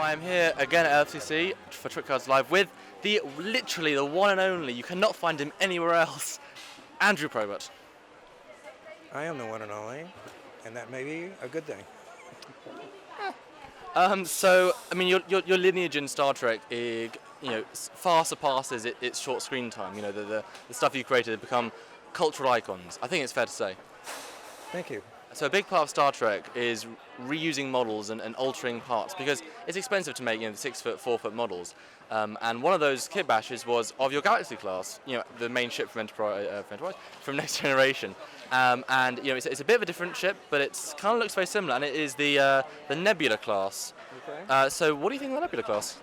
I am here again at LFCC for Trekyards Live with literally the one and only, you cannot find him anywhere else, Andrew Probert. I am the one and only, and that may be a good thing. So, I mean, your lineage in Star Trek, far surpasses its short screen time. You know, the stuff you created have become cultural icons. I think it's fair to say. Thank you. So a big part of Star Trek is reusing models and altering parts because it's expensive to make, the 6-foot, 4-foot models. And one of those kit bashes was of your Galaxy class, the main ship from from Next Generation. It's a bit of a different ship, but it kind of looks very similar, and it is the Nebula Class. Okay. So what do you think of the Nebula Class?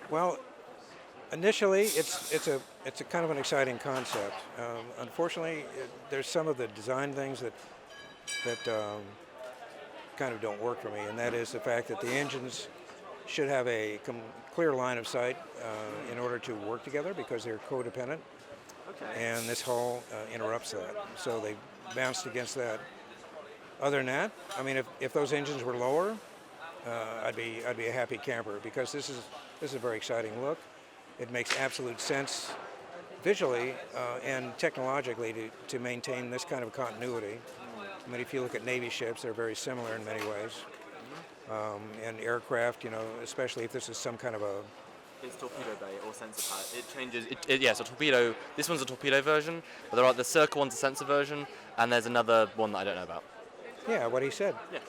Well, initially, it's a kind of an exciting concept. Unfortunately, there's some of the design things that kind of don't work for me, and that is the fact that the engines should have a clear line of sight in order to work together because they're codependent. Okay. And this hull interrupts that, so they bounced against that. Other than that, I mean, if those engines were lower, I'd be a happy camper because this is a very exciting look. It makes absolute sense visually and technologically to maintain this kind of continuity. I mean, if you look at Navy ships, they're very similar in many ways. And aircraft, especially if this is some kind of a... It's torpedo bay or sensor pad. It changes. It's a torpedo. This one's a torpedo version, but the Circle one's a sensor version, and there's another one that I don't know about. Yeah, what he said. Yeah.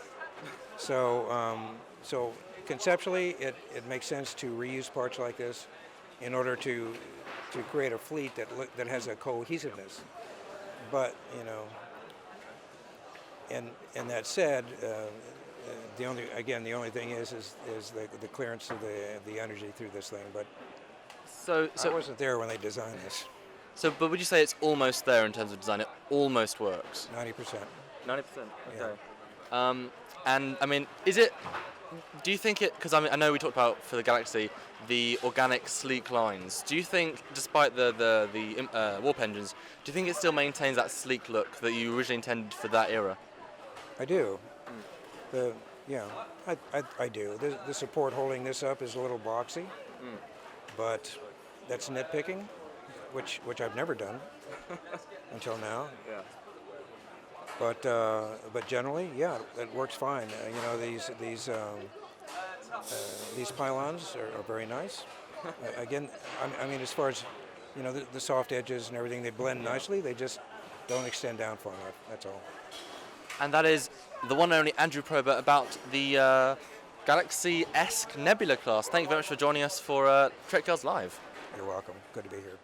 So conceptually, it makes sense to reuse parts like this in order to create a fleet that has a cohesiveness. But and that said, the only thing is the clearance of the energy through this thing. But so I wasn't there when they designed this. But would you say it's almost there in terms of design? It almost works. 90%. 90%. Okay. Yeah. And I mean, do you think it? Because I know we talked about for the Galaxy the organic sleek lines. Do you think, despite the warp engines, do you think it still maintains that sleek look that you originally intended for that era? I do. I do. The support holding this up is a little boxy, but that's nitpicking, which I've never done until now. Yeah. But generally, yeah, it works fine. These pylons are very nice. Again, I mean, as far as the soft edges and everything, they blend nicely. They just don't extend down far enough. That's all. And that is the one and only Andrew Probert about the Galaxy-esque Nebula Class. Thank you very much for joining us for Trekyards Live. You're welcome. Good to be here.